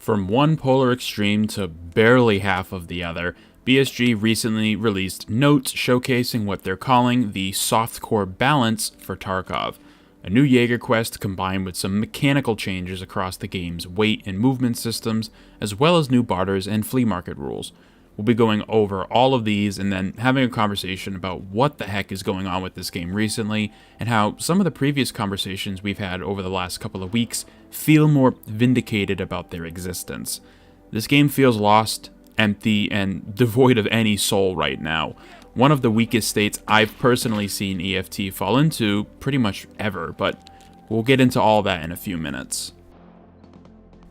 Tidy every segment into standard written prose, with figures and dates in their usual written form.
From one polar extreme to barely half of the other, BSG recently released notes showcasing what they're calling the Softcore balance for Tarkov, a new Jaeger quest combined with some mechanical changes across the game's weight and movement systems, as well as new barters and flea market rules. We'll be going over all of these and then having a conversation about what the heck is going on with this game recently, and how some of the previous conversations we've had over the last couple of weeks feel more vindicated about their existence. This game feels lost, empty, and devoid of any soul right now. One of the weakest states I've personally seen EFT fall into pretty much ever, but we'll get into all that in a few minutes.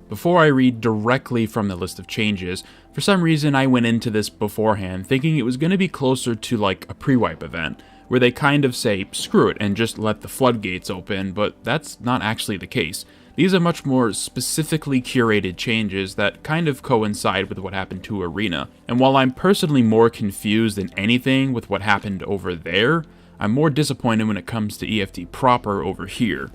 Before I read directly from the list of changes, for some reason I went into this beforehand thinking it was going to be closer to like a pre-wipe event, where they kind of say screw it and just let the floodgates open, but that's not actually the case. These are much more specifically curated changes that kind of coincide with what happened to Arena, and while I'm personally more confused than anything with what happened over there, I'm more disappointed when it comes to EFT proper over here.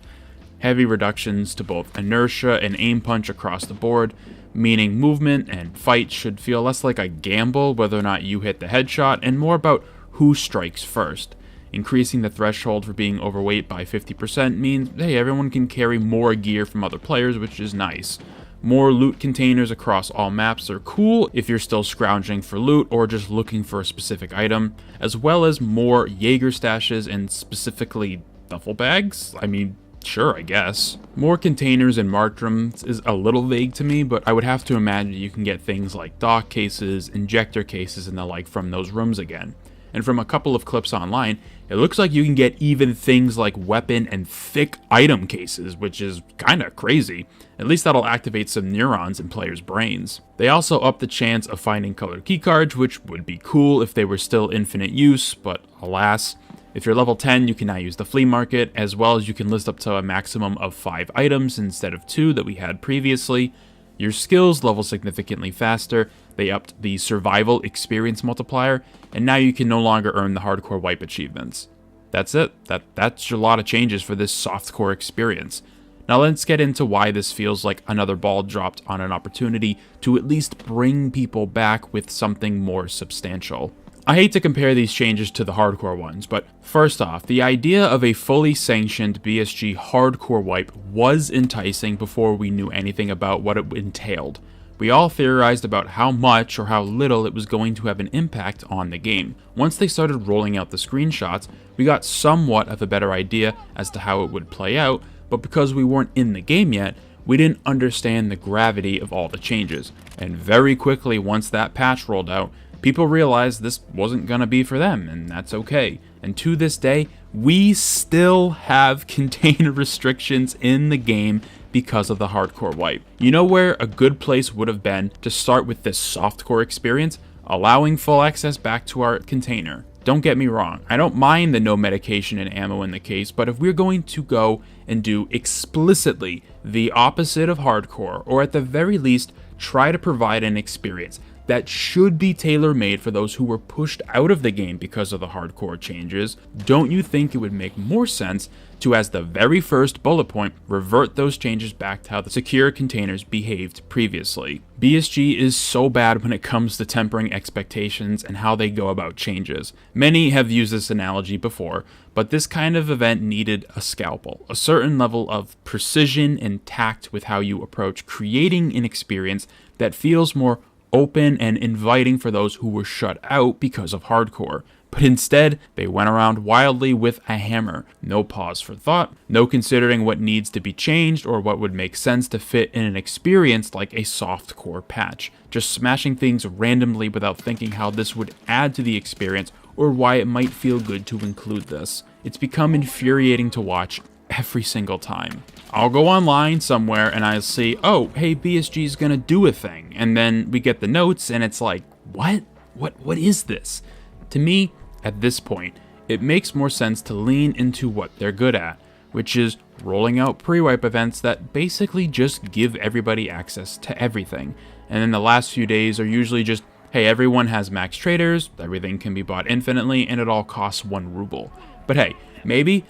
Heavy reductions to both inertia and aim punch across the board, meaning movement and fight should feel less like a gamble whether or not you hit the headshot and more about who strikes first. Increasing the threshold for being overweight by 50% means, hey, everyone can carry more gear from other players, which is nice. More loot containers across all maps are cool if you're still scrounging for loot or just looking for a specific item, as well as more Jaeger stashes and specifically duffel bags? I mean, sure, I guess. More containers and marked rooms is a little vague to me, but I would have to imagine you can get things like dock cases, injector cases, and the like from those rooms again. And from a couple of clips online, it looks like you can get even things like weapon and thick item cases, which is kinda crazy. At least that'll activate some neurons in players' brains. They also up the chance of finding colored keycards, which would be cool if they were still infinite use, but alas. If you're level 10, you can now use the flea market, as well as you can list up to a maximum of 5 items instead of 2 that we had previously. Your skills level significantly faster, they upped the survival experience multiplier, and now you can no longer earn the hardcore wipe achievements. That's it. That's a lot of changes for this softcore experience. Now let's get into why this feels like another ball dropped on an opportunity to at least bring people back with something more substantial. I hate to compare these changes to the hardcore ones, but first off, the idea of a fully sanctioned BSG hardcore wipe was enticing before we knew anything about what it entailed. We all theorized about how much or how little it was going to have an impact on the game. Once they started rolling out the screenshots, we got somewhat of a better idea as to how it would play out, but because we weren't in the game yet, we didn't understand the gravity of all the changes. And very quickly, once that patch rolled out, people realized this wasn't gonna be for them, and that's okay. And to this day, we still have container restrictions in the game because of the hardcore wipe. You know where a good place would have been to start with this softcore experience? Allowing full access back to our container. Don't get me wrong, I don't mind the no medication and ammo in the case, but if we're going to go and do explicitly the opposite of hardcore, or at the very least, try to provide an experience that should be tailor-made for those who were pushed out of the game because of the hardcore changes, don't you think it would make more sense to, as the very first bullet point, revert those changes back to how the secure containers behaved previously? BSG is so bad when it comes to tempering expectations and how they go about changes. Many have used this analogy before, but this kind of event needed a scalpel, a certain level of precision and tact with how you approach creating an experience that feels more open and inviting for those who were shut out because of hardcore. But instead, they went around wildly with a hammer. No pause for thought, no considering what needs to be changed or what would make sense to fit in an experience like a softcore patch. Just smashing things randomly without thinking how this would add to the experience or why it might feel good to include this. It's become infuriating to watch every single time. I'll go online somewhere and I'll see, oh, hey, BSG's gonna do a thing. And then we get the notes and it's like, what? What is this? To me, at this point, it makes more sense to lean into what they're good at, which is rolling out pre-wipe events that basically just give everybody access to everything. And then the last few days are usually just, hey, everyone has max traders, everything can be bought infinitely, and it all costs 1 ruble. But hey, maybe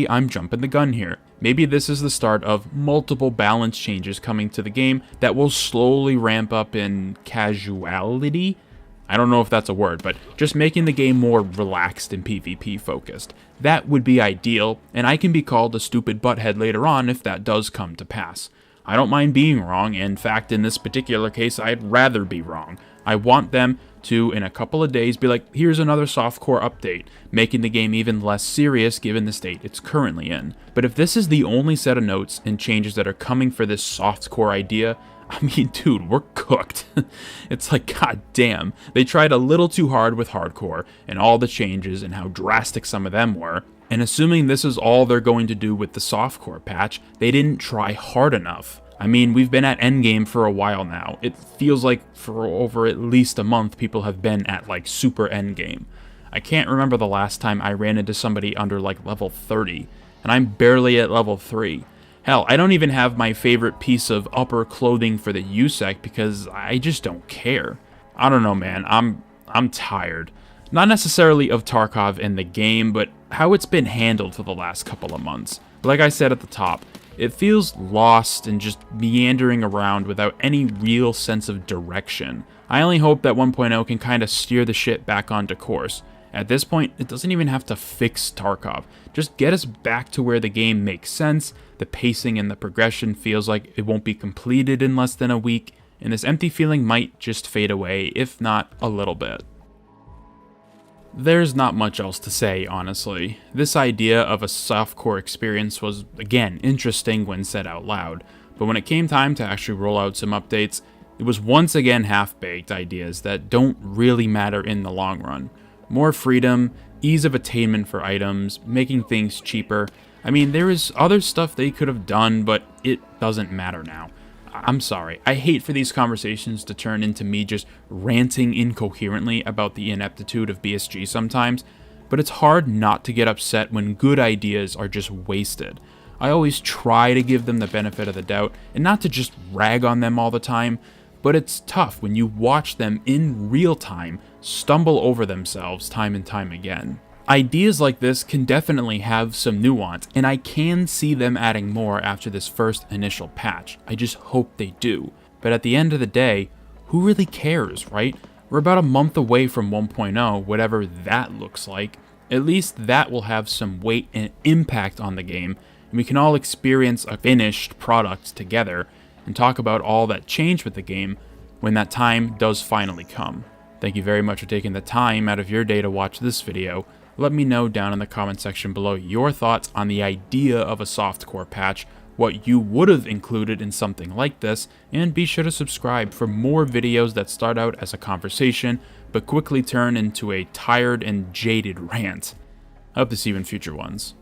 I'm jumping the gun here. Maybe this is the start of multiple balance changes coming to the game that will slowly ramp up in casuality. I don't know if that's a word, but just making the game more relaxed and PvP focused. That would be ideal, and I can be called a stupid butthead later on if that does come to pass. I don't mind being wrong. In fact, in this particular case, I'd rather be wrong. I want them to, in a couple of days, be like, here's another softcore update, making the game even less serious given the state it's currently in. But if this is the only set of notes and changes that are coming for this softcore idea, I mean, dude, we're cooked. It's like, god damn, they tried a little too hard with hardcore and all the changes and how drastic some of them were. And assuming this is all they're going to do with the softcore patch, they didn't try hard enough. I mean, we've been at endgame for a while now. It feels like for over at least a month people have been at like super endgame. I can't remember the last time I ran into somebody under like level 30, and I'm barely at level 3. Hell, I don't even have my favorite piece of upper clothing for the USEC because I just don't care. I don't know, man. I'm tired. Not necessarily of Tarkov and the game, but how it's been handled for the last couple of months. Like I said at the top, it feels lost and just meandering around without any real sense of direction. I only hope that 1.0 can kind of steer the shit back onto course. At this point, it doesn't even have to fix Tarkov. Just get us back to where the game makes sense, the pacing and the progression feels like it won't be completed in less than a week, and this empty feeling might just fade away, if not a little bit. There's not much else to say, honestly. This idea of a softcore experience was, again, interesting when said out loud, but when it came time to actually roll out some updates, it was once again half-baked ideas that don't really matter in the long run. More freedom, ease of attainment for items, making things cheaper. I mean, there is other stuff they could have done, but it doesn't matter now. I'm sorry, I hate for these conversations to turn into me just ranting incoherently about the ineptitude of BSG sometimes, but it's hard not to get upset when good ideas are just wasted. I always try to give them the benefit of the doubt, and not to just rag on them all the time, but it's tough when you watch them in real time stumble over themselves time and time again. Ideas like this can definitely have some nuance, and I can see them adding more after this first initial patch. I just hope they do. But at the end of the day, who really cares, right? We're about a month away from 1.0, whatever that looks like. At least that will have some weight and impact on the game, and we can all experience a finished product together and talk about all that changed with the game when that time does finally come. Thank you very much for taking the time out of your day to watch this video. Let me know down in the comment section below your thoughts on the idea of a softcore patch, what you would have included in something like this, and be sure to subscribe for more videos that start out as a conversation, but quickly turn into a tired and jaded rant. I hope to see you in future ones.